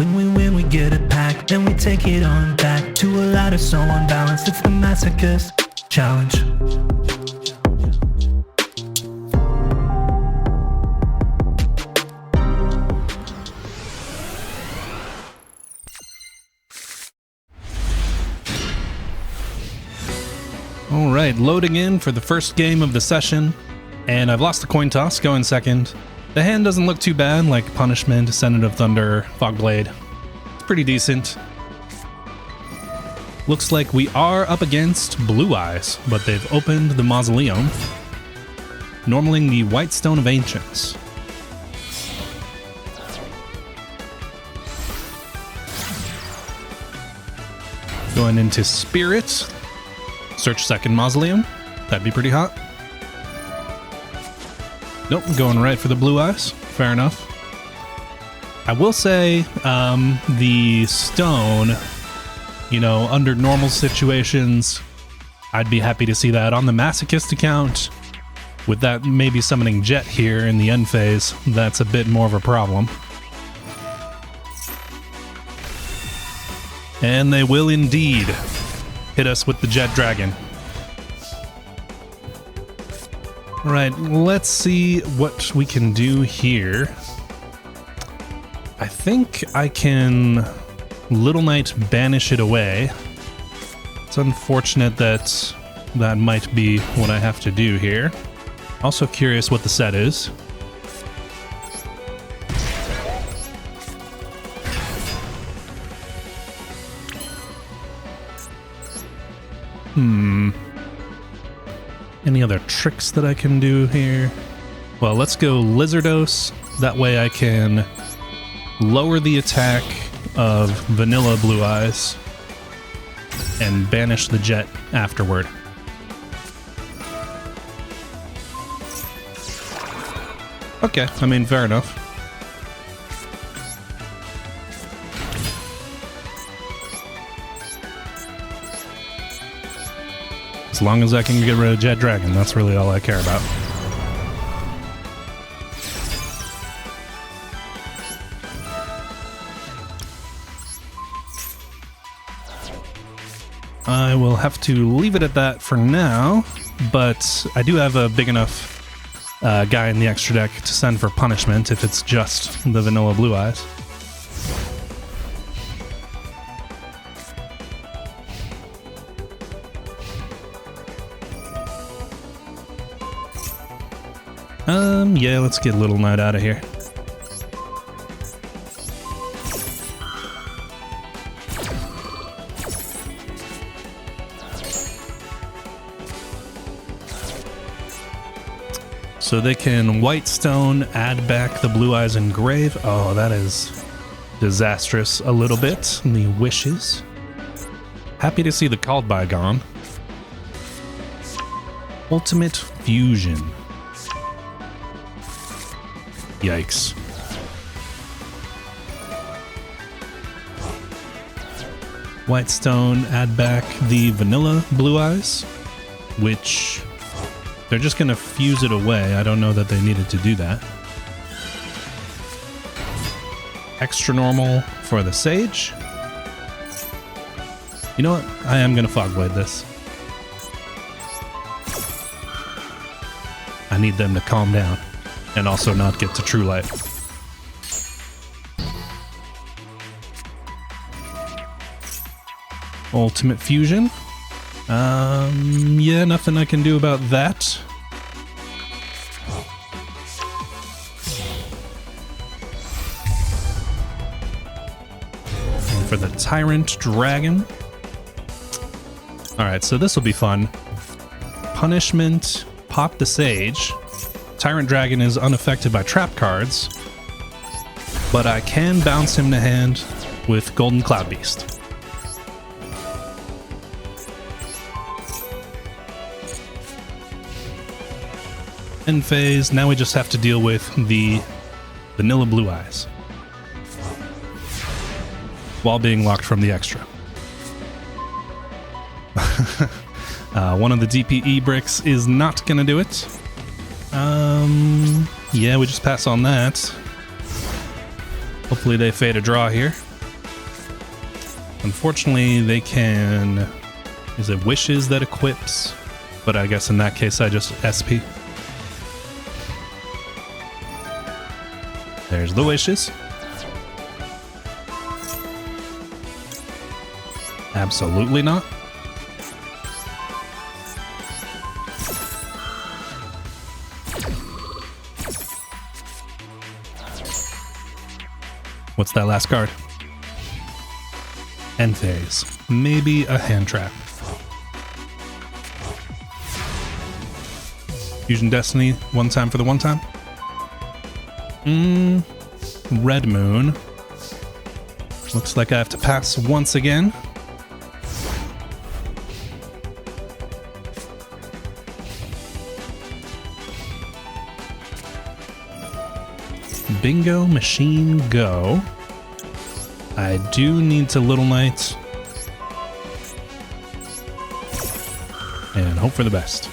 When we win, we get it back, then we take it on back to a ladder so unbalanced. It's the Masochist challenge. Alright, loading in for the first game of the session, and I've lost the coin toss, going second. The hand doesn't look too bad, like Punishment, Descendant of Thunder, Fogblade. It's pretty decent. Looks like we are up against Blue Eyes, but they've opened the Mausoleum, normaling the White Stone of Ancients. Going into Spirit, search second Mausoleum, that'd be pretty hot. Nope, going right for the Blue Eyes, fair enough. I will say, the stone, you know, under normal situations, I'd be happy to see that. On the Masochist account, with that maybe summoning Jet here in the end phase, that's a bit more of a problem. And they will indeed hit us with the Jet Dragon. Alright, let's see what we can do here. I think I can Little Knight banish it away. It's unfortunate that that might be what I have to do here. Also curious what the set is. Any other tricks that I can do here? Well, let's go Lizardos. That way I can lower the attack of Vanilla Blue Eyes and banish the Jet afterward. Okay, I mean, fair enough. As long as I can get rid of Jet Dragon, that's really all I care about. I will have to leave it at that for now, but I do have a big enough guy in the extra deck to send for Punishment if it's just the Vanilla Blue Eyes. Yeah, let's get Little Knight out of here. So they can White Stone, add back the Blue Eyes Engrave. Oh, that is disastrous a little bit. And the Wishes. Happy to see the Called By gone. Ultimate Fusion. Yikes. White Stone, add back the Vanilla Blue Eyes, which they're just going to fuse it away. I don't know that they needed to do that. Extra normal for the Sage. You know what? I am going to Fogblade this. I need them to calm down. And also not get to True Light. Ultimate Fusion. Yeah, nothing I can do about that. And for the Tyrant Dragon. Alright, so this will be fun. Punishment, pop the Sage. Tyrant Dragon is unaffected by trap cards, but I can bounce him to hand with Golden Cloud Beast. End phase, now we just have to deal with the Vanilla Blue Eyes while being locked from the extra. One of the DPE bricks is not going to do it. Yeah, we just pass on that. Hopefully they fade a draw here. Unfortunately, they can... Is it wishes that equips? But I guess in that case, I just SP. There's the wishes. Absolutely not. What's that last card? End phase. Maybe a hand trap. Fusion Destiny, one time for the one time. Red Moon. Looks like I have to pass once again. Bingo Machine Go. I do need to Little Knight. And hope for the best.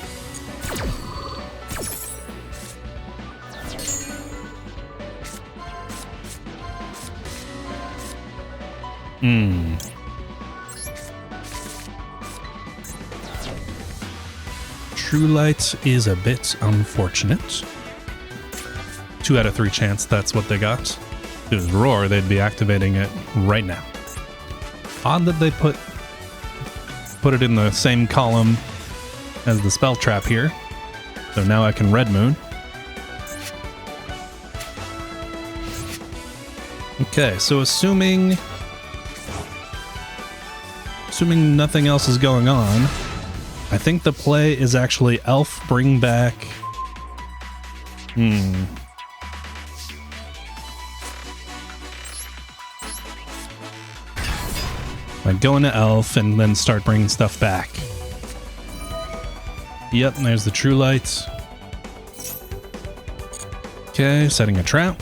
True Light is a bit unfortunate. 2 out of 3 chance that's what they got. If it was Roar, they'd be activating it right now. Odd that they put it in the same column as the spell trap here. So now I can Red Moon. Okay, so assuming nothing else is going on, I think the play is actually Elf bring back... I go into Elf and then start bringing stuff back. Yep, there's the True Light. Okay, setting a trap.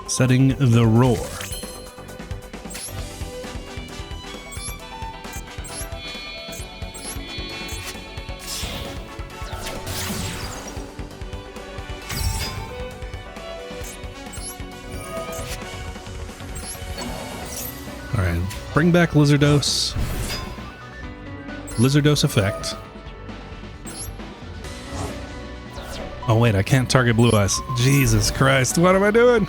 Setting the Roar. Alright, bring back Lizardos. Lizardos effect. Oh wait, I can't target Blue Eyes. Jesus Christ, what am I doing?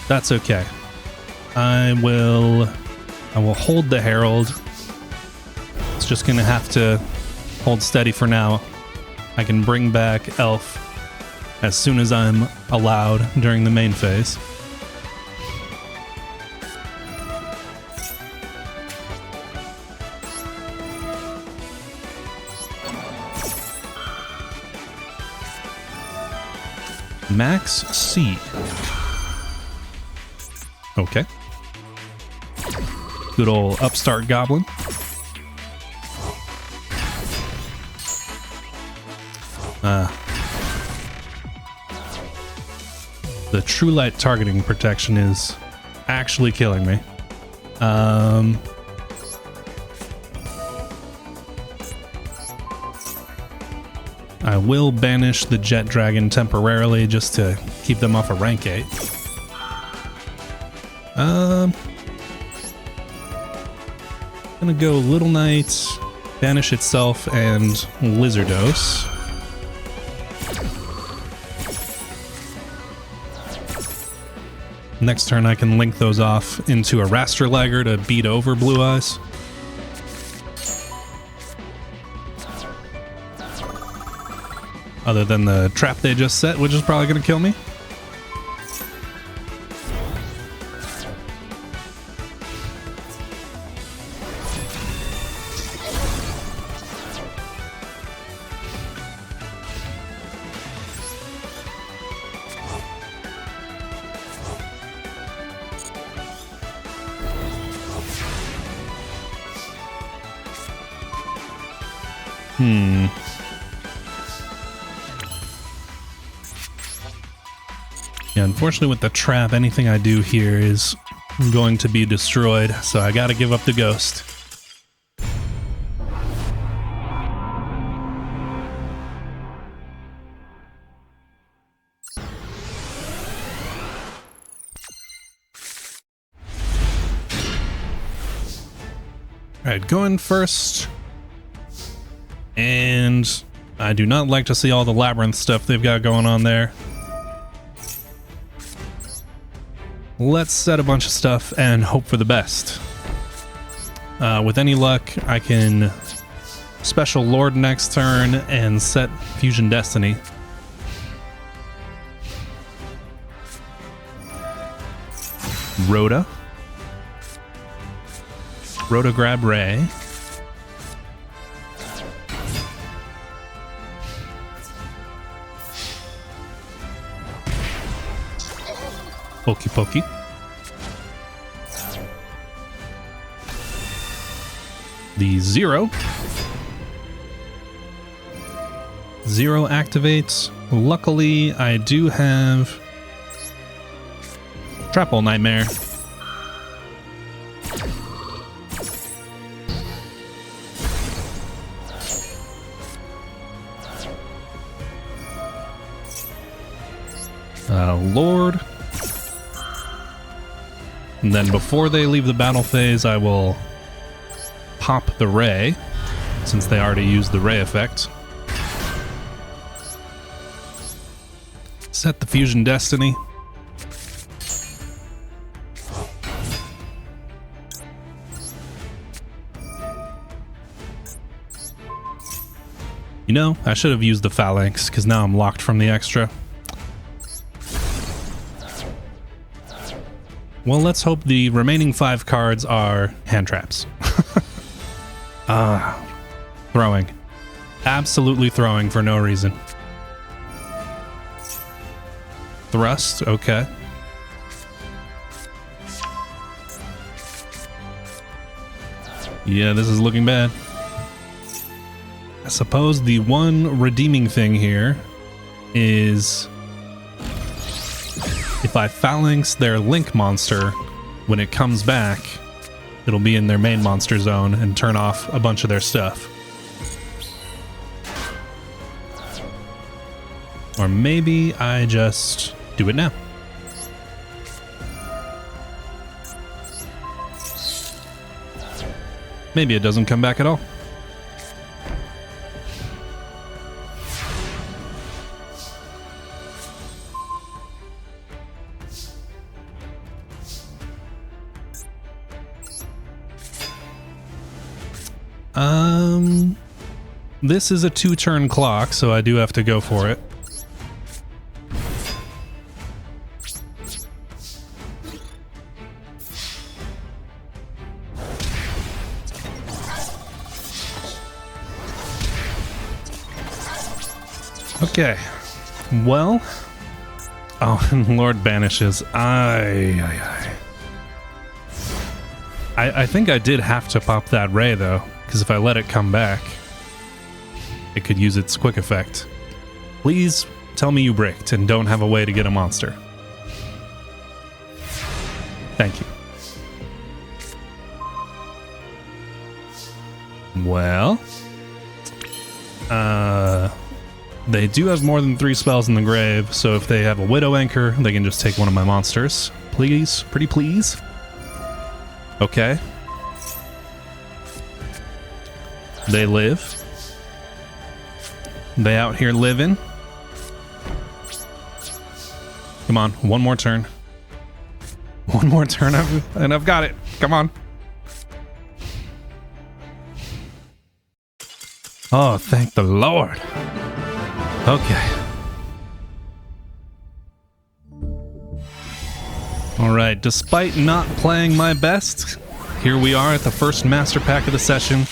That's okay. I will hold the Herald. It's just gonna have to hold steady for now. I can bring back Elf as soon as I'm allowed during the main phase. Max C. Okay. Good old upstart goblin. The True Light targeting protection is actually killing me. I will banish the Jet Dragon temporarily just to keep them off of rank 8. Gonna go Little Knight, banish itself, and Lizardos. Next turn I can link those off into a Rasterliger to beat over Blue Eyes. Other than the trap they just set, which is probably going to kill me. Yeah, unfortunately with the trap, anything I do here is going to be destroyed, so I gotta give up the ghost. Alright, going first. And I do not like to see all the labyrinth stuff they've got going on there. Let's set a bunch of stuff and hope for the best. With any luck, I can special Lord next turn and set Fusion Destiny. Rhoda. Rhoda grab Ray. Pokey pokey. The Zero. Zero activates. Luckily, I do have Trapple Nightmare. Lord. And then before they leave the battle phase, I will pop the Ray, since they already used the Ray effect. Set the Fusion Destiny. You know, I should have used the Phalanx, because now I'm locked from the extra. Well, let's hope the remaining 5 cards are hand traps. Throwing. Absolutely throwing for no reason. Thrust, okay. Yeah, this is looking bad. I suppose the one redeeming thing here is if I Phalanx their Link monster, when it comes back, it'll be in their main monster zone and turn off a bunch of their stuff. Or maybe I just do it now. Maybe it doesn't come back at all. This is a 2-turn clock, so I do have to go for it. Okay. Well. Oh, and Lord banishes. I think I did have to pop that Ray, though, because if I let it come back, it could use its quick effect. Please tell me you bricked and don't have a way to get a monster. Thank you. Well, they do have more than 3 spells in the grave, so if they have a Widow Anchor, they can just take one of my monsters. Please, pretty please. Okay. They live. They out here living. Come on, one more turn. One more turn, and I've got it. Come on. Oh, thank the Lord. Okay. All right, despite not playing my best, here we are at the first master pack of the session.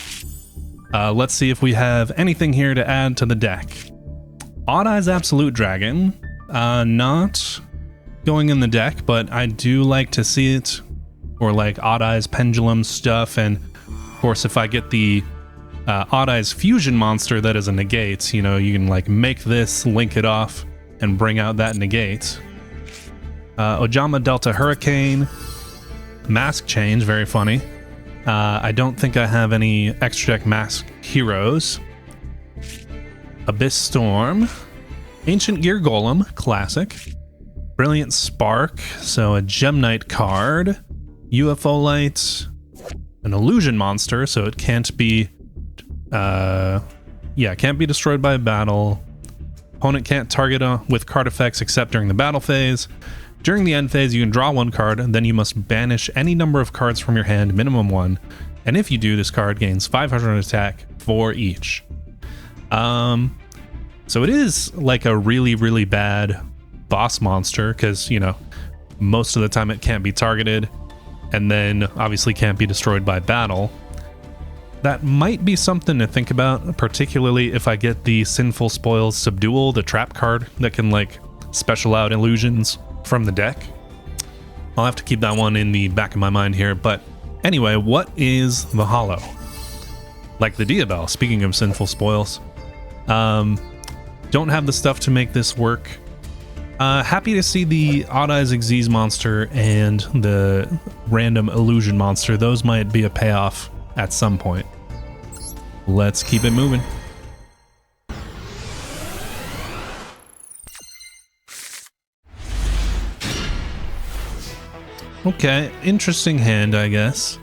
Let's see if we have anything here to add to the deck. Odd Eyes Absolute Dragon, not going in the deck, but I do like to see it, or like Odd Eyes Pendulum stuff, and of course if I get the Odd Eyes Fusion monster that is a negate, you know, you can like make this, link it off, and bring out that negate. Ojama Delta Hurricane, Mask Change, very funny. I don't think I have any extra deck mask heroes. Abyss Storm, Ancient Gear Golem, classic. Brilliant Spark, so a Gem Knight card. UFO Light, an illusion monster, so it can't be can't be destroyed by battle. Opponent can't target with card effects except during the battle phase. During the end phase, you can draw one card, and then you must banish any number of cards from your hand, minimum 1. And if you do, this card gains 500 attack for each. So it is like a really, really bad boss monster, because, you know, most of the time it can't be targeted, and then obviously can't be destroyed by battle. That might be something to think about, particularly if I get the Sinful Spoils Subdual, the trap card that can like special out illusions from the deck. I'll have to keep that one in the back of my mind here. But anyway, what is the Hollow? Like the Diabell, speaking of Sinful Spoils. Don't have the stuff to make this work. Happy to see the Odd Eyes Xyz monster and the random illusion monster. Those might be a payoff at some point. Let's keep it moving. Okay, interesting hand, I guess.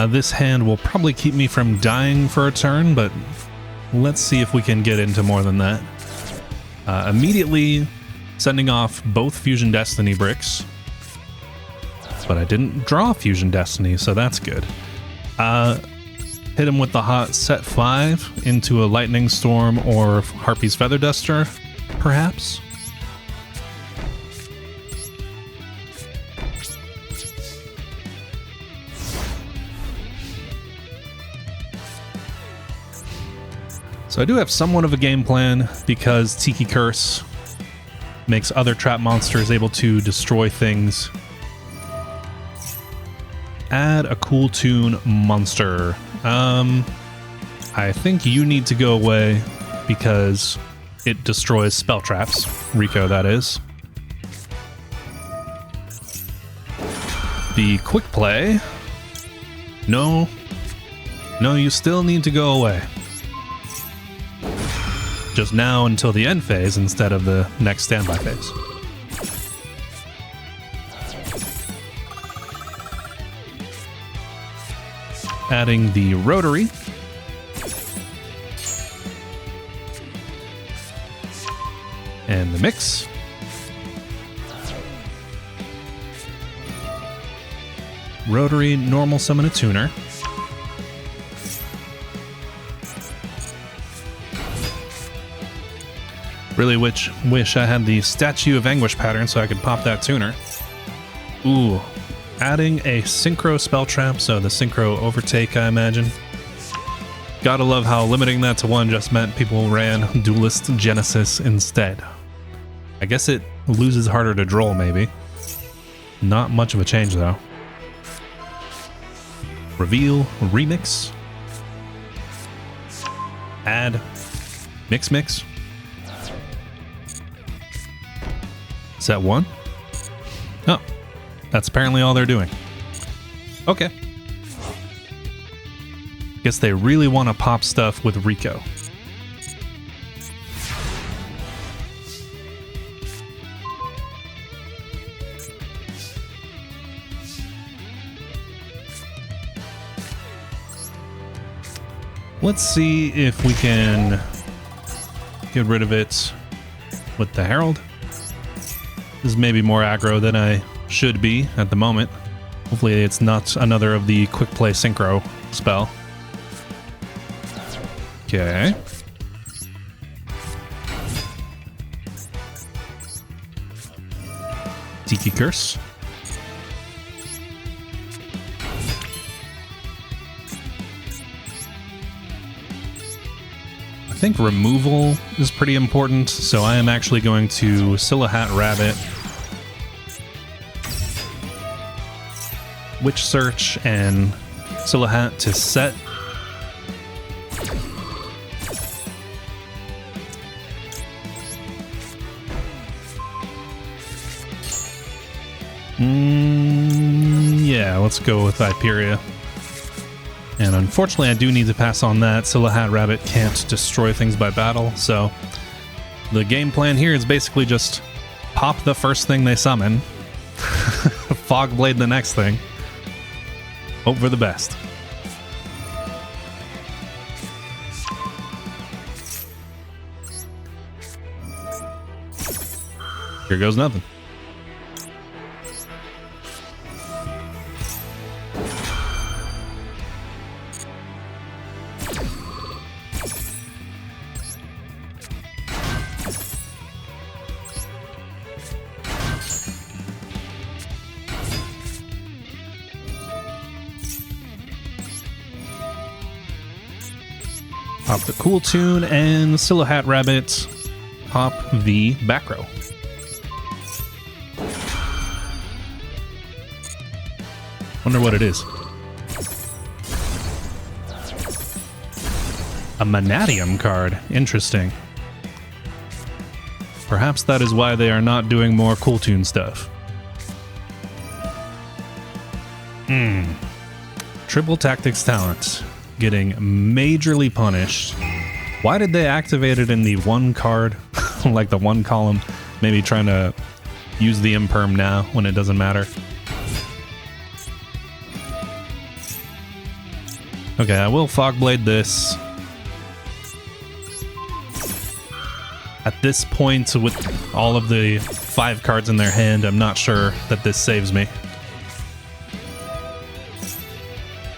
This hand will probably keep me from dying for a turn, but let's see if we can get into more than that. Immediately sending off both Fusion Destiny bricks. But I didn't draw Fusion Destiny, so that's good. Hit him with the hot set 5 into a Lightning Storm or Harpy's Feather Duster, perhaps? So I do have somewhat of a game plan, because Tiki Curse makes other trap monsters able to destroy things. Add a cool tune monster. I think you need to go away because it destroys spell traps. Rico, that is. The quick play. No, you still need to go away. Just now until the end phase instead of the next standby phase. Adding the Rotary. And the Mix. Rotary, normal summon a tuner. Really wish I had the Statue of Anguish pattern so I could pop that tuner. Ooh. Adding a Synchro spell trap, so the Synchro Overtake, I imagine. Gotta love how limiting that to 1 just meant people ran Duelist Genesis instead. I guess it loses harder to droll, maybe. Not much of a change, though. Reveal, Remix. Add, Mix. Set 1? Oh. That's apparently all they're doing. Okay. Guess they really want to pop stuff with Rico. Let's see if we can get rid of it with the Herald. This is maybe more aggro than I should be at the moment. Hopefully it's not another of the quick play synchro spell. Okay. Tiki Curse. I think removal is pretty important, so I am actually going to Silhouette Rabbit, Witch Search, and Silhouette to set. Yeah, let's go with Hyperia. And unfortunately, I do need to pass on that. Silhouette Rabbit can't destroy things by battle, so the game plan here is basically just pop the first thing they summon. Fog Blade the next thing. Hope for the best. Here goes nothing. Pop the Cool Tune and Silhouette Rabbit. Pop the back row. Wonder what it is. A Manatium card. Interesting. Perhaps that is why they are not doing more Cool Tune stuff. Triple Tactics talent. Getting majorly punished. Why did they activate it in the one card? Like the one column? Maybe trying to use the imperm now when it doesn't matter. Okay, I will Fogblade this. At this point, with all of the 5 cards in their hand, I'm not sure that this saves me.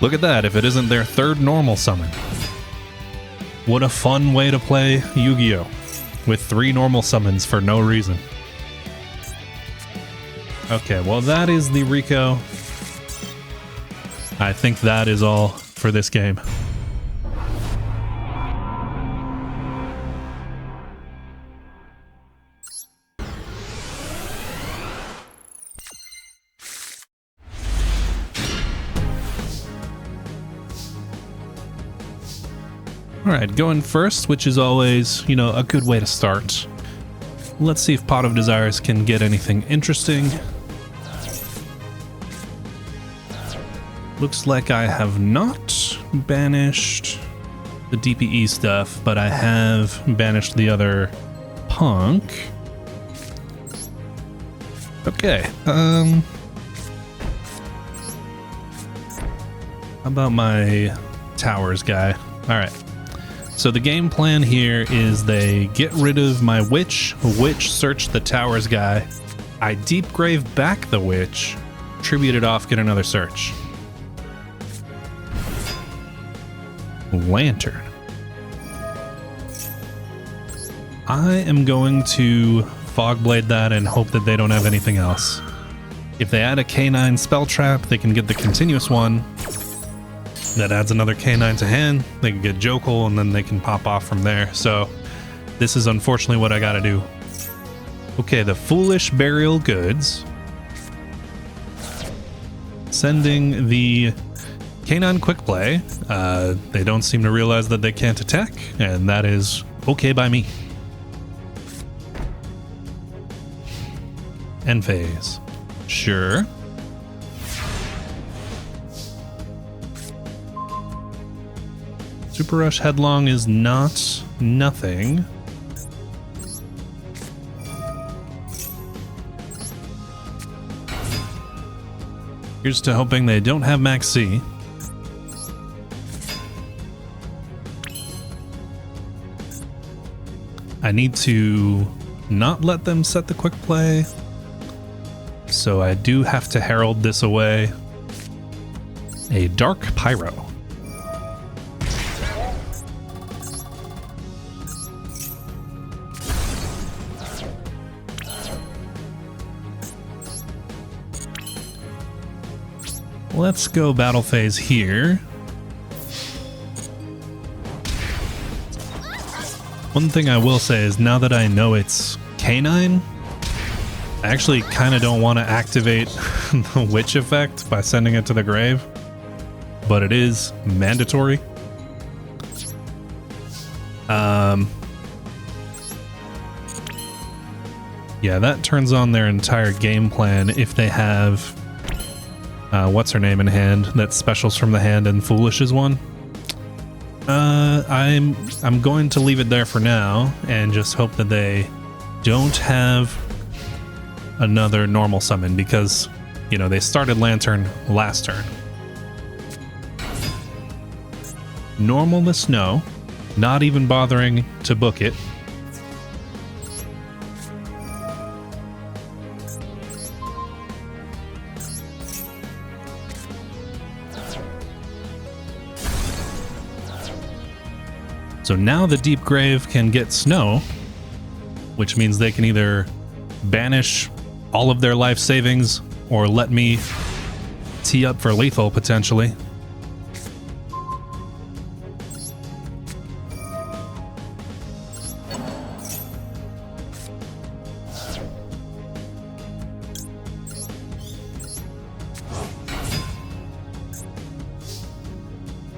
Look at that, if it isn't their 3rd normal summon. What a fun way to play Yu-Gi-Oh! With 3 normal summons for no reason. Okay, well that is the Rico. I think that is all for this game. Alright, going first, which is always, you know, a good way to start. Let's see if Pot of Desires can get anything interesting. Looks like I have not banished the DPE stuff, but I have banished the other punk. Okay, how about my towers guy? Alright. So the game plan here is they get rid of my witch search the towers guy. I deep grave back the witch, tribute it off, get another search. Lantern. I am going to Fogblade that and hope that they don't have anything else. If they add a K9 spell trap, they can get the continuous one. That adds another K9 to hand. They can get Jokul, and then they can pop off from there. So this is unfortunately what I gotta do. Okay, the Foolish Burial Goods. Sending the K9 Quick Play. They don't seem to realize that they can't attack, and that is okay by me. End phase. Sure. Super Rush Headlong is not nothing. Here's to hoping they don't have Max C. I need to not let them set the quick play, so I do have to herald this away. A Dark Pyro. Let's go battle phase here. One thing I will say is now that I know it's K9, I actually kind of don't want to activate the witch effect by sending it to the grave, but it is mandatory. Yeah, that turns on their entire game plan if they have what's her name in hand that specials from the hand and Foolish is one. I'm going to leave it there for now and just hope that they don't have another normal summon, because You know, they started Lantern last turn. Normal the snow, not even bothering to book it. So now the Deep Grave can get snow, which means they can either banish all of their life savings or let me tee up for lethal potentially.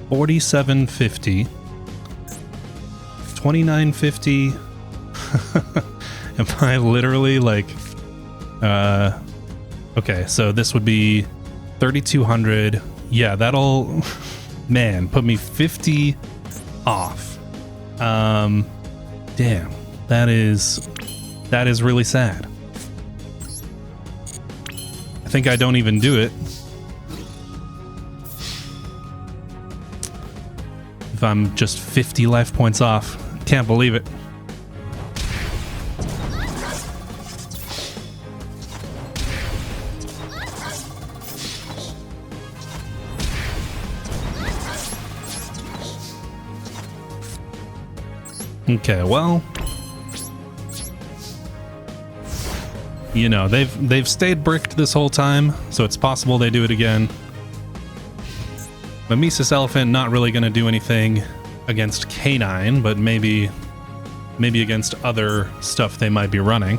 $47.50. $29.50. Am I literally like okay, so this would be 3,200. Yeah, that'll man put me 50 off. Damn, that is really sad. I think I don't even do it. If I'm just 50 life points off. Can't believe it. Okay, well, you know, they've stayed bricked this whole time, so it's possible they do it again. Mimesis Elephant not really going to do anything against Canine, but maybe against other stuff they might be running.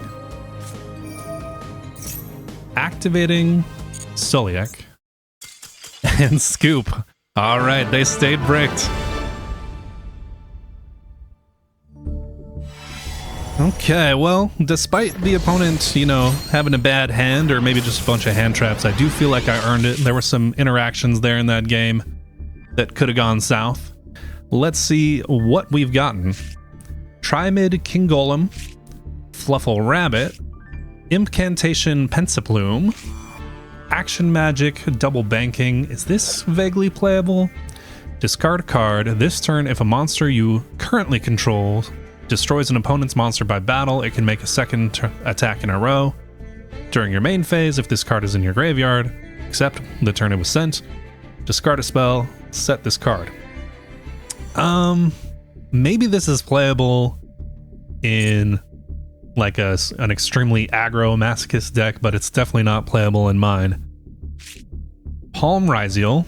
Activating Soliak and Scoop. All right, they stayed bricked. Okay, well, despite the opponent, you know, having a bad hand or maybe just a bunch of hand traps, I do feel like I earned it. There were some interactions there in that game that could have gone south. Let's see what we've gotten. Trimid King Golem, Fluffle Rabbit, Incantation Pensaplume, Action Magic Double Banking. Is this vaguely playable? Discard a card. This turn, if a monster you currently control destroys an opponent's monster by battle, it can make a second attack in a row. During your main phase, if this card is in your graveyard, except the turn it was sent, discard a spell, set this card. Maybe this is playable in like an extremely aggro Masochist deck, but it's definitely not playable in mine. Palm Ryziel,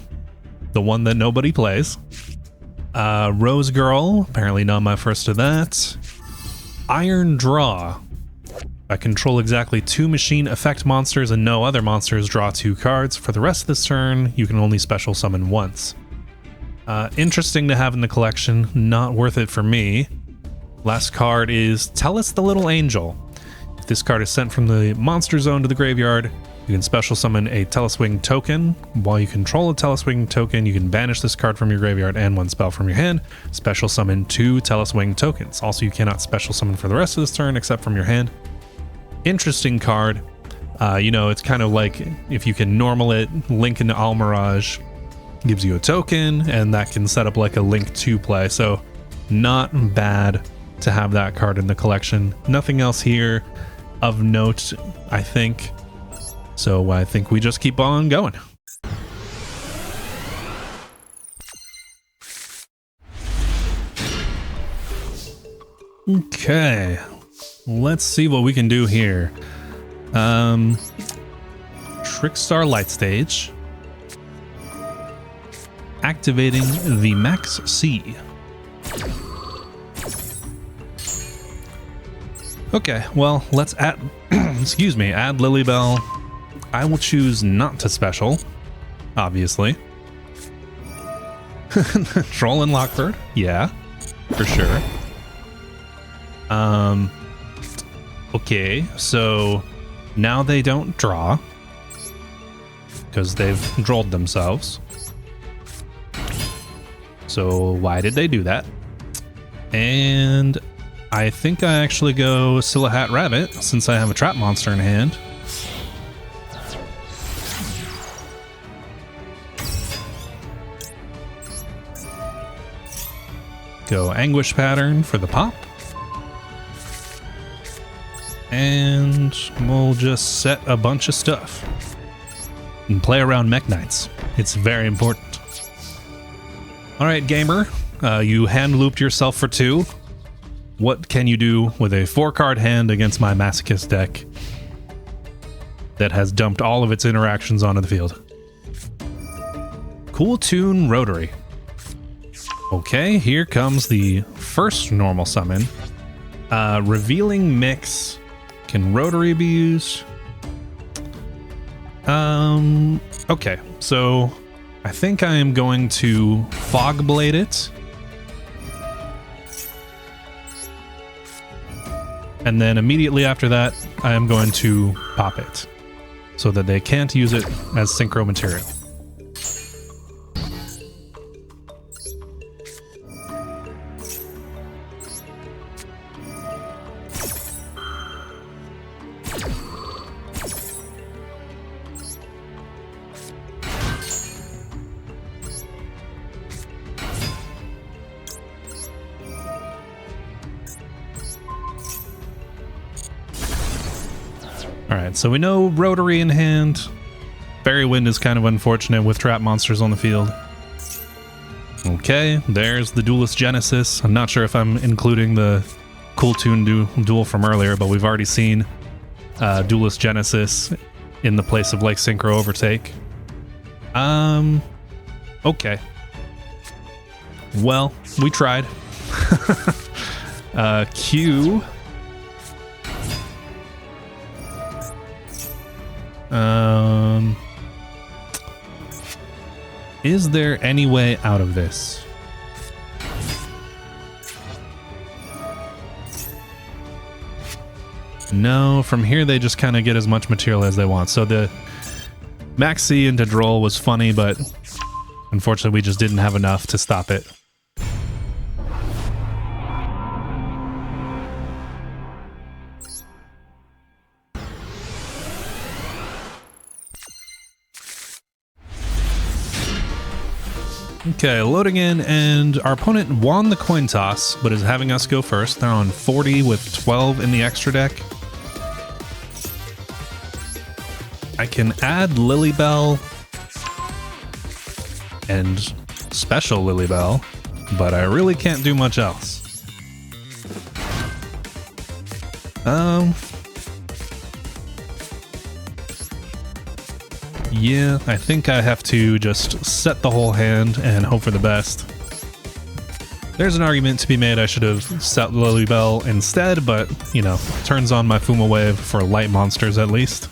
the one that nobody plays. Rose Girl, apparently not my first of that. Iron Draw. I control exactly 2 machine effect monsters and no other monsters draw 2 cards. For the rest of this turn, you can only special summon once. Interesting to have in the collection, not worth it for me. Last card is Tellus the Little Angel. If this card is sent from the monster zone to the graveyard, you can special summon a Teleswing token. While you control a Teleswing token, you can banish this card from your graveyard and 1 spell from your hand. Special summon 2 Teleswing tokens. Also, you cannot special summon for the rest of this turn except from your hand. Interesting card. You know, it's kind of like if you can normal it, Link into Almirage gives you a token, and that can set up like a Link 2 play. So not bad to have that card in the collection. Nothing else here of note, I think. So I think we just keep on going. Okay, let's see what we can do here. Trickstar Light Stage. Activating the Max C. Okay, well, let's add, excuse me, add Lilybell. I will choose not to special, obviously. Troll and Lockbird, yeah, for sure. Okay, so now they don't draw because they've drolled themselves. So why did they do that? And I think I actually go Silahat Rabbit since I have a trap monster in hand. Go Anguish Pattern for the pop. And we'll just set a bunch of stuff. And play around Mech Knights. It's very important. Alright, gamer. You hand looped yourself for 2. What can you do with a 4-card hand against my Masochist deck that has dumped all of its interactions onto the field? Cool Tune Rotary. Okay, here comes the first normal summon. Revealing Mix. Can Rotary be used? Okay, so I think I am going to Fog Blade it. And then immediately after that, I am going to pop it so that they can't use it as synchro material. Alright, so we know Rotary in hand. Fairy Wind is kind of unfortunate with trap monsters on the field. Okay, there's the Duelist Genesis. I'm not sure if I'm including the Cool Tune duel from earlier, but we've already seen Duelist Genesis in the place of like Synchro Overtake. Okay. Well, we tried. Q. Is there any way out of this? No, from here they just kind of get as much material as they want. So the Maxi into Droll was funny, but unfortunately we just didn't have enough to stop it. Okay, loading in, and our opponent won the coin toss, but is having us go first. They're on 40 with 12 in the extra deck. I can add Lilybell and special Lilybell, but I really can't do much else. Yeah, I think I have to just set the whole hand and hope for the best. There's an argument to be made I should have set Lilybell instead, but, you know, turns on my Fuma Wave for light monsters at least.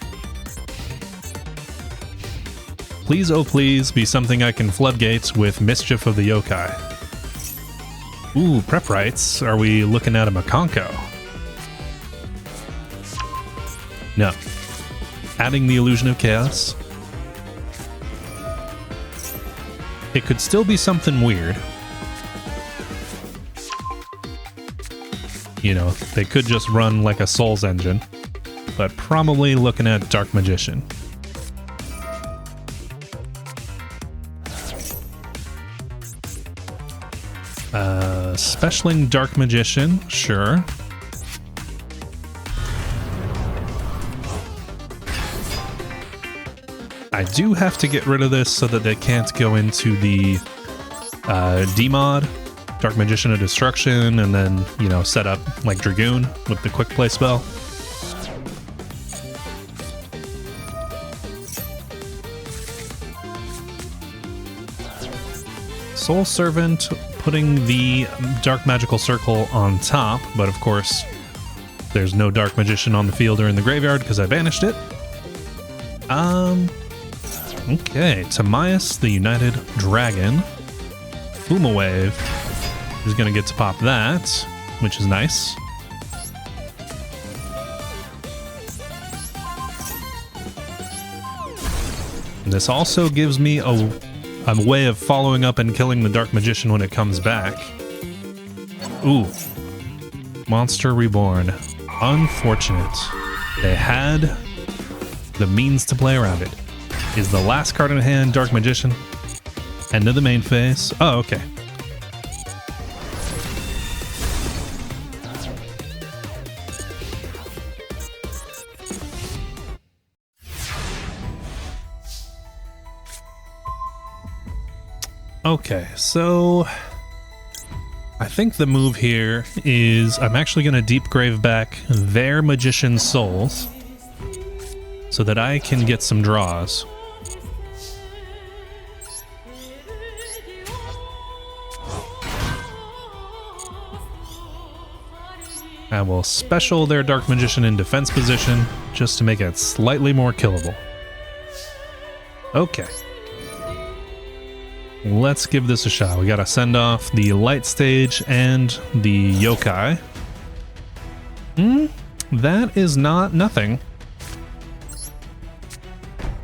Please, oh please, be something I can floodgate with Mischief of the Yokai. Ooh, prep rights. Are we looking at a Makonko? No. Adding the Illusion of Chaos. It could still be something weird. You know, they could just run like a Souls engine, but probably looking at Dark Magician. Specialing Dark Magician, sure. I do have to get rid of this so that they can't go into the D-mod, Dark Magician of Destruction, and then, you know, set up like Dragoon with the quick play spell. Soul Servant, putting the Dark Magical Circle on top, but of course there's no Dark Magician on the field or in the graveyard because I banished it. Okay, Timaeus the United Dragon. Fuma Wave is going to get to pop that, which is nice. This also gives me a way of following up and killing the Dark Magician when it comes back. Ooh. Monster Reborn. Unfortunate. They had the means to play around it. Is the last card in hand Dark Magician? End of the main phase. Oh, okay. Okay, so I think the move here is I'm actually going to deep grave back their magician's souls so that I can get some draws. I will special their Dark Magician in defense position just to make it slightly more killable. Okay. Let's give this a shot. We gotta send off the light stage and the yokai. That is not nothing.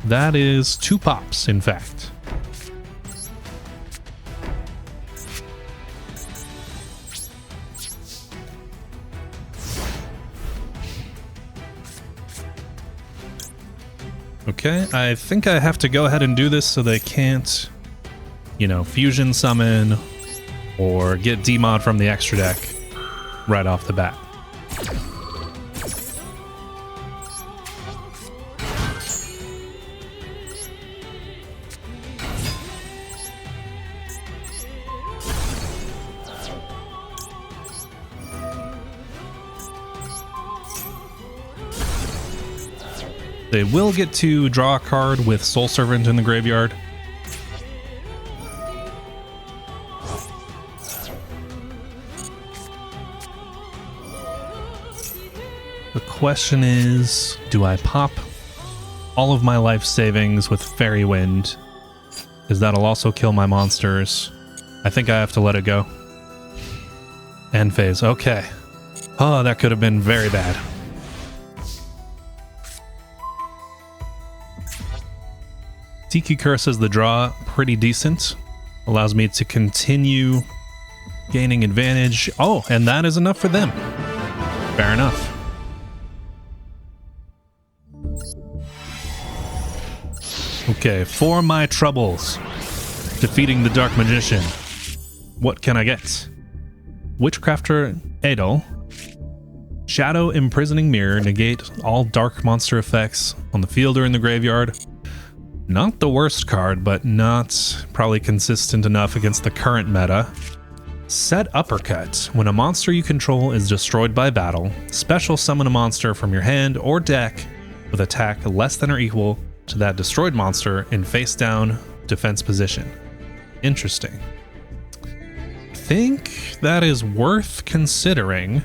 That is 2 pops, in fact. Okay, I think I have to go ahead and do this so they can't, you know, fusion summon or get demod from the extra deck right off the bat. They will get to draw a card with Soul Servant in the graveyard. The question is, do I pop all of my life savings with Fairy Wind? Because that'll also kill my monsters. I think I have to let it go. End phase, okay. Oh, that could have been very bad. Tiki Curse as the draw, pretty decent. Allows me to continue gaining advantage. Oh, and that is enough for them. Fair enough. Okay, for my troubles defeating the Dark Magician, what can I get? Witchcrafter Edel. Shadow Imprisoning Mirror, negate all dark monster effects on the field or in the graveyard. Not the worst card, but not probably consistent enough against the current meta. Set Uppercut. When a monster you control is destroyed by battle, special summon a monster from your hand or deck with attack less than or equal to that destroyed monster in face down defense position. Interesting. I think that is worth considering.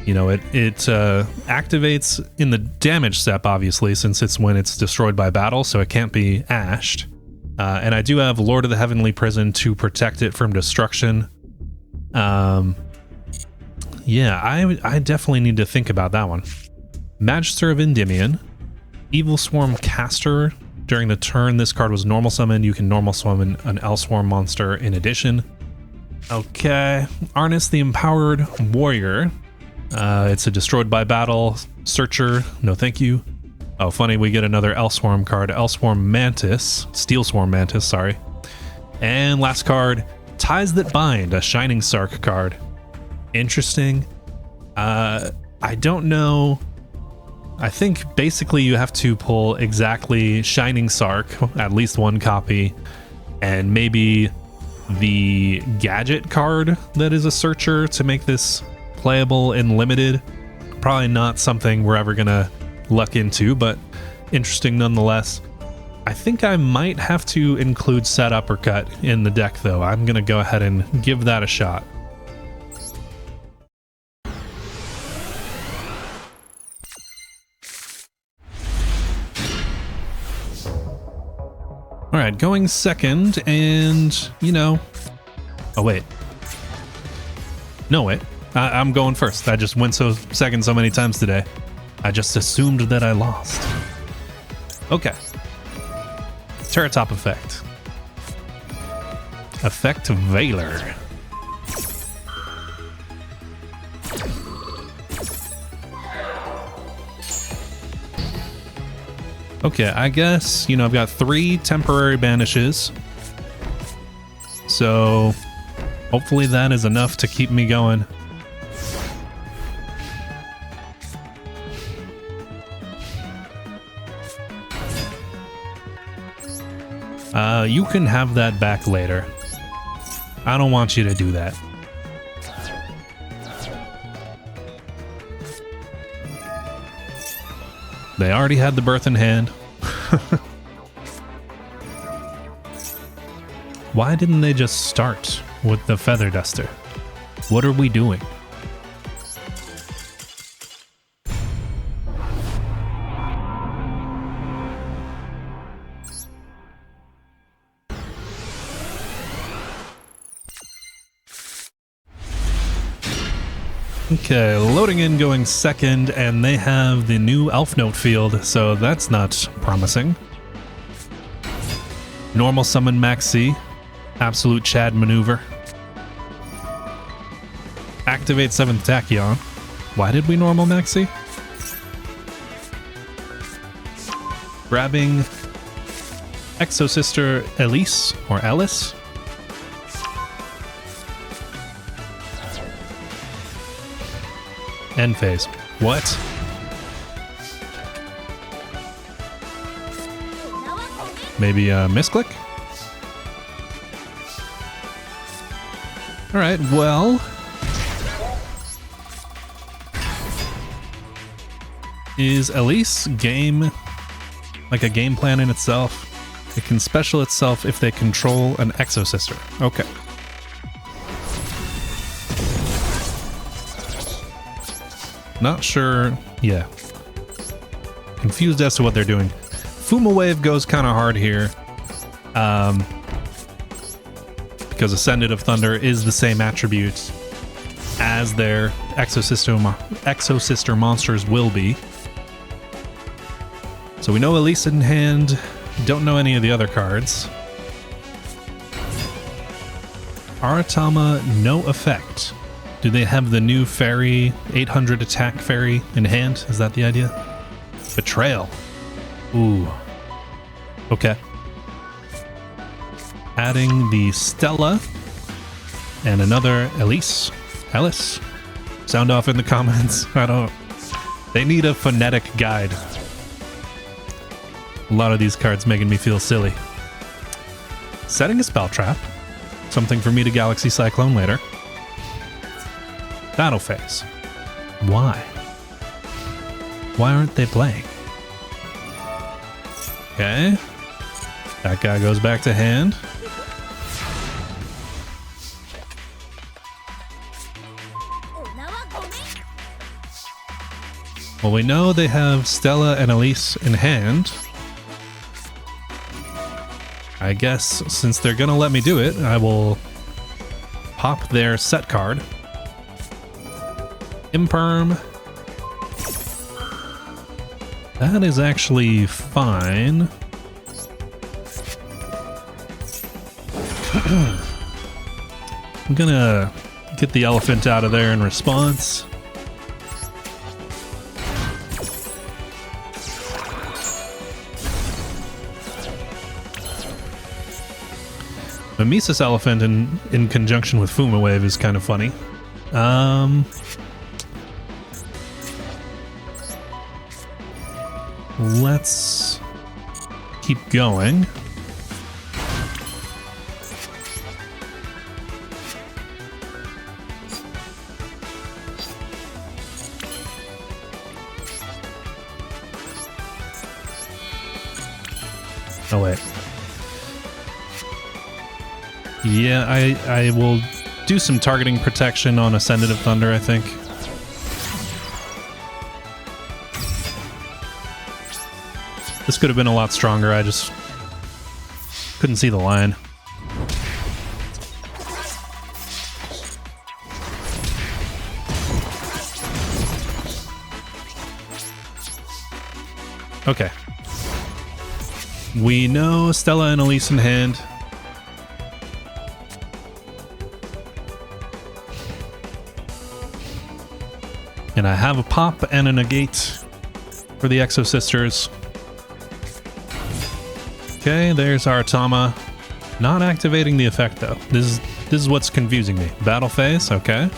You know, it activates in the damage step, obviously, since it's when it's destroyed by battle, so it can't be ashed. And I do have Lord of the Heavenly Prison to protect it from destruction. Yeah, I definitely need to think about that one. Magister of Endymion. Evil Swarm Caster. During the turn this card was normal summoned, you can normal summon an Elswarm monster in addition. Okay, Arnis the Empowered Warrior. It's a destroyed by battle searcher. No thank you. Oh, funny, we get another Elswarm card. Elswarm Mantis. Steel Swarm Mantis, sorry. And last card, Ties That Bind, a Shining Sark card. Interesting. I don't know. I think basically you have to pull exactly Shining Sark, at least one copy, and maybe the gadget card that is a searcher to make this playable in limited. Probably not something we're ever gonna luck into, but interesting nonetheless. I think I might have to include Set Uppercut in the deck though. I'm gonna go ahead and give that a shot. Alright, going second, and you know, oh wait, no wait, I'm going first. I just went second so many times today. I just assumed that I lost. Okay. Terratop effect. Effect Veiler. Okay, I guess, you know, I've got 3 temporary banishes. So hopefully that is enough to keep me going. You can have that back later. I don't want you to do that. They already had the birth in hand. Why didn't they just start with the feather duster? What are we doing? Okay, loading in, going second, and they have the new elf note field, so that's not promising. Normal summon Max C. Absolute Chad maneuver. Activate 7th Tachyon. Why did we normal Max C? Grabbing Exosister Elise, or Alice. End phase. What? Maybe a misclick? Alright, well... Is Elise game like a game plan in itself? It can special itself if they control an Exosister. Okay. Not sure. Yeah. Confused as to what they're doing. Fuma Wave goes kind of hard here. Because Ascendant of Thunder is the same attribute as their Exosister monsters will be. So we know Elise in hand. Don't know any of the other cards. Aratama, no effect. Do they have the new fairy, 800 attack fairy in hand? Is that the idea? Betrayal. Ooh. Okay. Adding the Stella and another Elise. Alice. Sound off in the comments. I don't... They need a phonetic guide. A lot of these cards making me feel silly. Setting a spell trap. Something for me to Galaxy Cyclone later. Battle phase. Why? Why aren't they playing? Okay. That guy goes back to hand. Well, we know they have Stella and Elise in hand. I guess since they're gonna let me do it, I will pop their set card. Imperm. That is actually fine. I'm gonna get the elephant out of there in response. Mimesis Elephant in conjunction with Fuma Wave is kind of funny. Let's keep going. Oh wait. Yeah, I will do some targeting protection on Ascendant of Thunder, I think. This could have been a lot stronger, I just couldn't see the line. Okay. We know Stella and Elise in hand. And I have a pop and a negate for the Exosisters. Okay, there's Aratama. Not activating the effect though. This is what's confusing me. Battle phase, okay.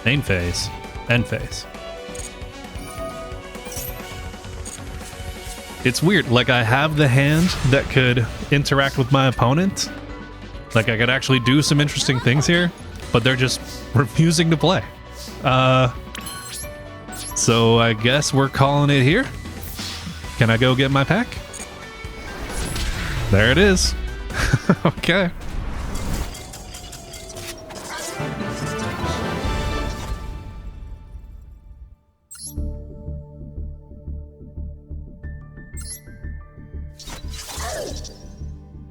Main phase. End phase. It's weird, like I have the hand that could interact with my opponent. Like, I could actually do some interesting things here, but they're just refusing to play. So I guess we're calling it here. Can I go get my pack? There it is. Okay.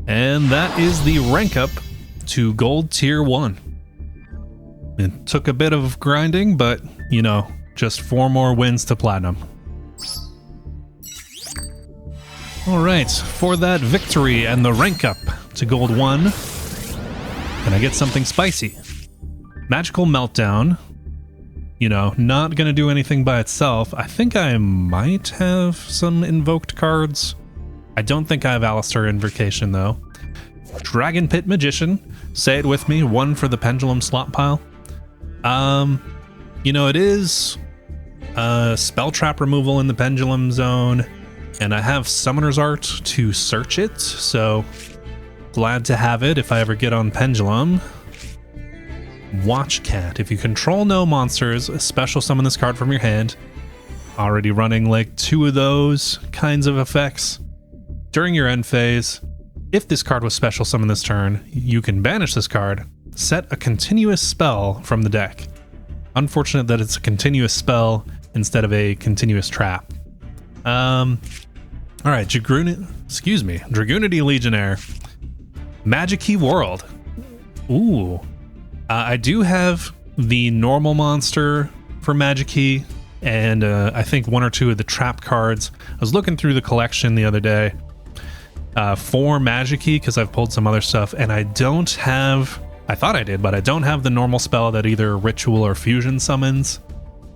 And that is the rank up to gold tier 1. It took a bit of grinding, but, you know, just 4 more wins to platinum. Alright, for that victory and the rank up to gold 1, can I get something spicy? Magical Meltdown. You know, not gonna do anything by itself. I think I might have some invoked cards. I don't think I have Alistair Invocation, though. Dragon Pit Magician. Say it with me. 1 for the Pendulum slot pile. You know, it is spell trap removal in the Pendulum zone, and I have Summoner's Art to search it, so glad to have it if I ever get on Pendulum. Watch Cat. If you control no monsters, special summon this card from your hand. Already running like 2 of those kinds of effects. During your end phase, if this card was special summoned this turn, you can banish this card, set a continuous spell from the deck. Unfortunate that it's a continuous spell instead of a continuous trap. Alright, Dragoonity Legionnaire. Magic-y World. Ooh. I do have the normal monster for Magic-y, and I think 1 or 2 of the trap cards. I was looking through the collection the other day for Magic-y because I've pulled some other stuff, and I don't have... I thought I did, but I don't have the normal spell that either Ritual or Fusion summons.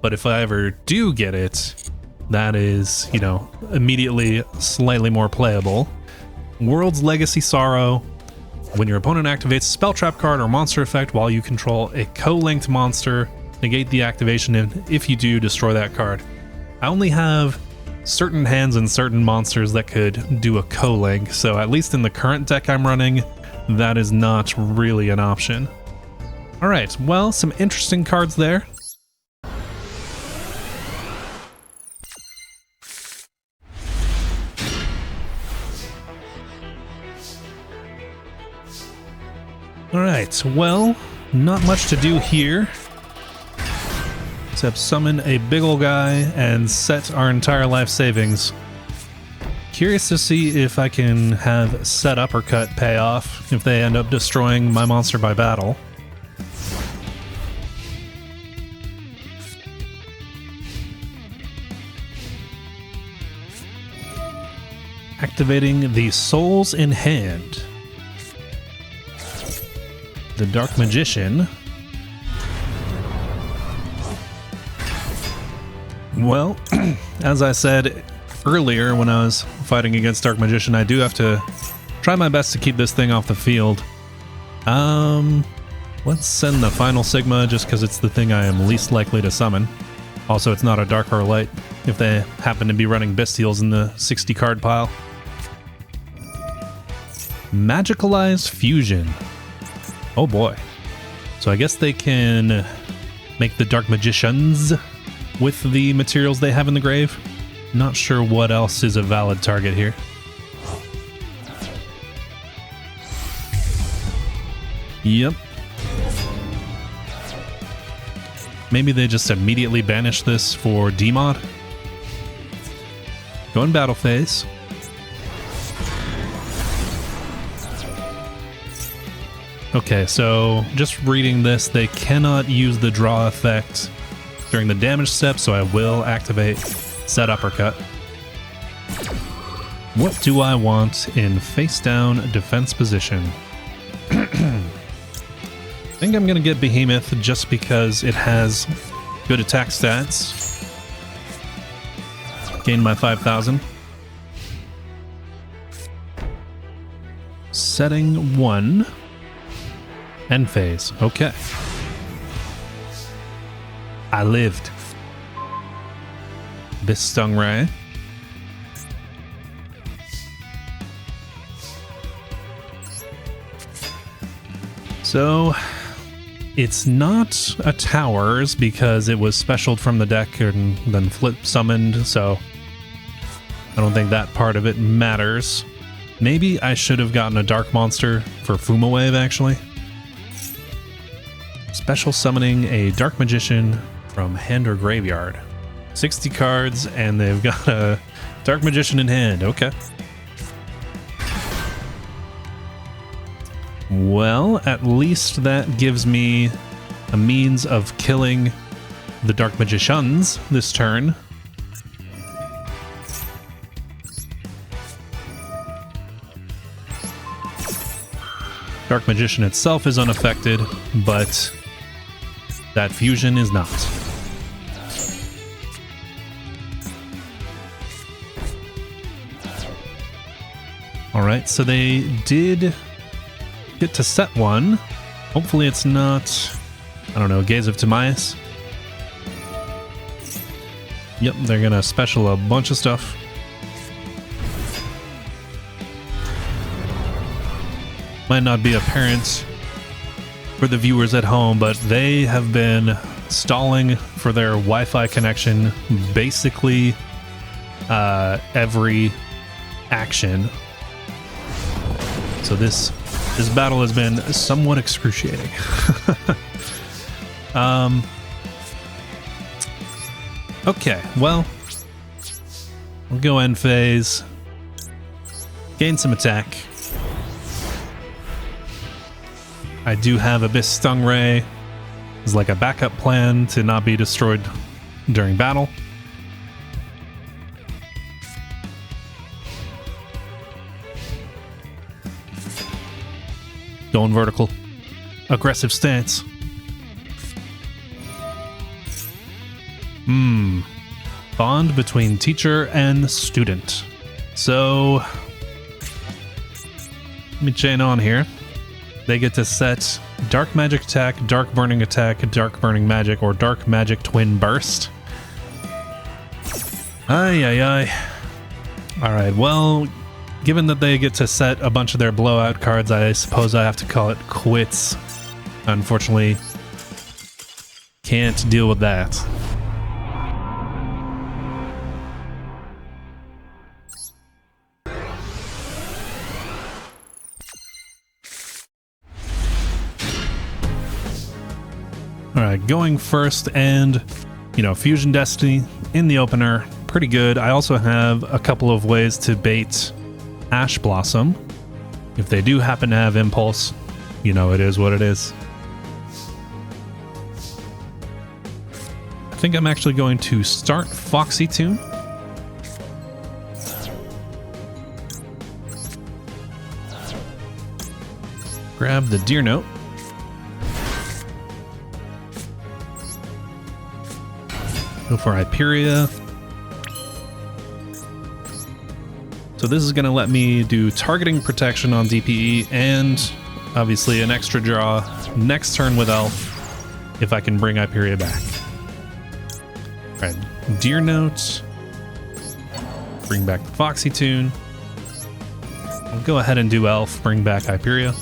But if I ever do get it, that is, you know, immediately slightly more playable. World's Legacy Sorrow. When your opponent activates a spell trap card or monster effect while you control a co-linked monster, negate the activation, and if you do, destroy that card. I only have certain hands and certain monsters that could do a co-link, so at least in the current deck I'm running, that is not really an option. Alright, well, some interesting cards there. Alright, well, not much to do here, except summon a big ol' guy and set our entire life savings. Curious to see if I can have Set Uppercut pay off if they end up destroying my monster by battle. Activating the Souls in Hand. The Dark Magician. Well, as I said earlier when I was fighting against Dark Magician, I do have to try my best to keep this thing off the field. Let's send the Final Sigma just because it's the thing I am least likely to summon. Also, it's not a Dark or Light if they happen to be running Bestials in the 60 card pile. Magicalized Fusion. Oh boy. So I guess they can make the Dark Magicians with the materials they have in the grave. Not sure what else is a valid target here. Yep. Maybe they just immediately banish this for Demod. Go in battle phase. Okay, so just reading this, they cannot use the draw effect during the damage step, so I will activate Set Uppercut. What do I want in face down defense position? I think I'm gonna get Behemoth just because it has good attack stats. Gain my 5,000. Setting 1. End phase. Okay. I lived. This Stingray. So it's not a towers because it was specialed from the deck and then flip summoned, so I don't think that part of it matters. Maybe I should have gotten a dark monster for Fuma Wave, actually. Special summoning a dark magician from hand or graveyard. 60 cards, and they've got a dark magician in hand. Okay. Well, at least that gives me a means of killing the dark magicians this turn. Dark Magician itself is unaffected, but that fusion is not. Alright, so they did get to set one. Hopefully it's not, I don't know, Gaze of Timaeus. Yep, they're gonna special a bunch of stuff. Might not be apparent for the viewers at home, but they have been stalling for their Wi-Fi connection basically every action. So this battle has been somewhat excruciating. Okay, well, we'll go end phase, gain some attack. I do have Abyss Stingray as like a backup plan to not be destroyed during battle. Going vertical. Aggressive stance. Bond between teacher and student. So, let me chain on here. They get to set Dark Magic Attack, Dark Burning Attack, Dark Burning Magic, or Dark Magic Twin Burst. Ay. Alright, well, given that they get to set a bunch of their blowout cards, I suppose I have to call it quits. Unfortunately, can't deal with that. Alright, going first, and, you know, Fusion Destiny in the opener, pretty good. I also have a couple of ways to bait Ash Blossom. If they do happen to have Impulse, you know, it is what it is. I think I'm actually going to start Foxy Tune. Grab the Deer Note. Go for Hyperia. So this is going to let me do targeting protection on DPE and obviously an extra draw next turn with Elf if I can bring Hyperia back. Alright, Deer Note. Bring back the Foxy Tune. I'll go ahead and do Elf, bring back Hyperia.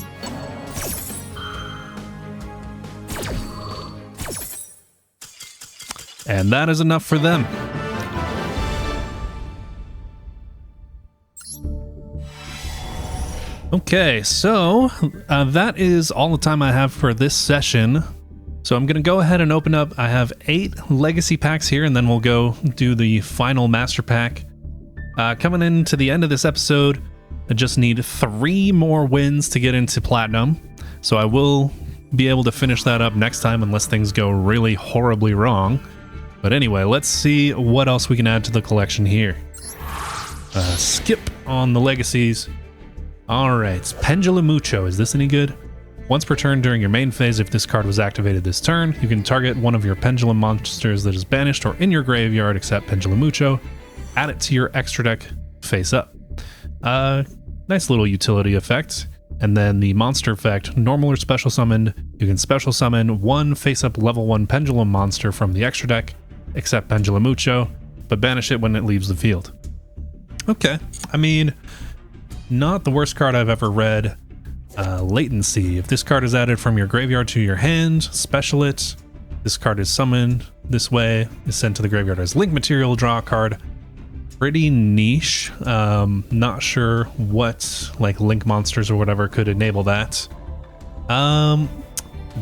And that is enough for them. Okay, so that is all the time I have for this session. So I'm going to go ahead and open up. I have 8 legacy packs here, and then we'll go do the final master pack. Coming into the end of this episode, I just need 3 more wins to get into platinum. So I will be able to finish that up next time unless things go really horribly wrong. But anyway, let's see what else we can add to the collection here. Skip on the legacies. Alright, Pendulumucho. Is this any good? Once per turn during your main phase, if this card was activated this turn, you can target one of your Pendulum monsters that is banished or in your graveyard except Pendulumucho. Add it to your extra deck face up. Nice little utility effect. And then the monster effect, normal or special summoned, you can special summon 1 face up level 1 Pendulum monster from the extra deck, except Pendulumucho, but banish it when it leaves the field. Okay, I mean, not the worst card I've ever read. Latency. If this card is added from your graveyard to your hand, special it. This card is summoned this way, is sent to the graveyard as link material, draw a card. Pretty niche. Not sure what like link monsters or whatever could enable that.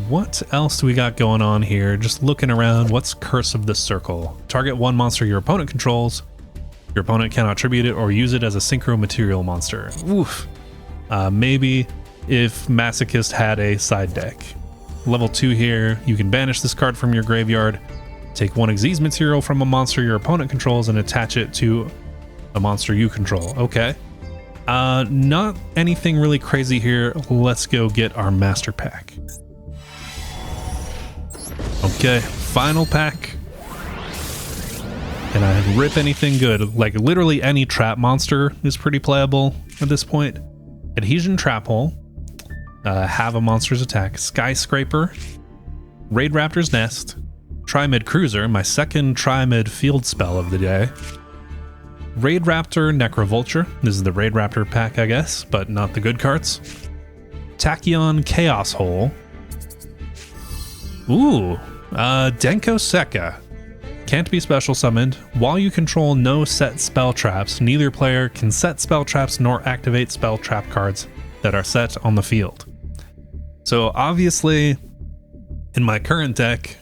What else do we got going on here? Just looking around. What's Curse of the Circle? Target one monster your opponent controls. Your opponent cannot tribute it or use it as a synchro material monster. Oof. Maybe if Masochist had a side deck. Level 2 here, you can banish this card from your graveyard. Take one Xyz material from a monster your opponent controls and attach it to a monster you control. Okay. Not anything really crazy here. Let's go get our master pack. Okay, final pack. Can I rip anything good? Like literally any trap monster is pretty playable at this point. Adhesion Trap Hole. Have a monster's attack. Skyscraper. Raid Raptor's Nest. Tri-Mid Cruiser, my second Tri-Mid field spell of the day. Raid Raptor Necrovulture. This is the Raid Raptor pack, I guess, but not the good cards. Tachyon Chaos Hole. Ooh, Denko Sekka. Can't be special summoned. While you control no set spell traps, neither player can set spell traps nor activate spell trap cards that are set on the field. So obviously, in my current deck,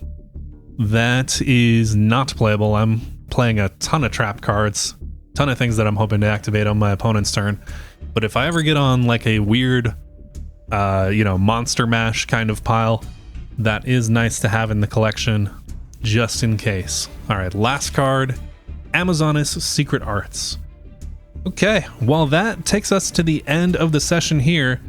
that is not playable. I'm playing a ton of trap cards, ton of things that I'm hoping to activate on my opponent's turn. But if I ever get on like a weird, monster mash kind of pile, that is nice to have in the collection, just in case. All right, last card, Amazoness Secret Arts. Okay, well that takes us to the end of the session here.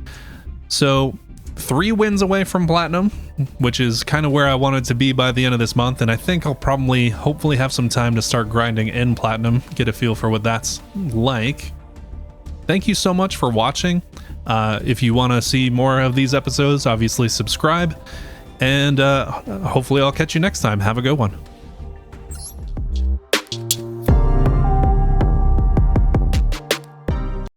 So 3 wins away from Platinum, which is kind of where I wanted to be by the end of this month, and I think I'll probably hopefully have some time to start grinding in Platinum, get a feel for what that's like. Thank you so much for watching. If you want to see more of these episodes, obviously subscribe, and hopefully I'll catch you next time. Have a good one.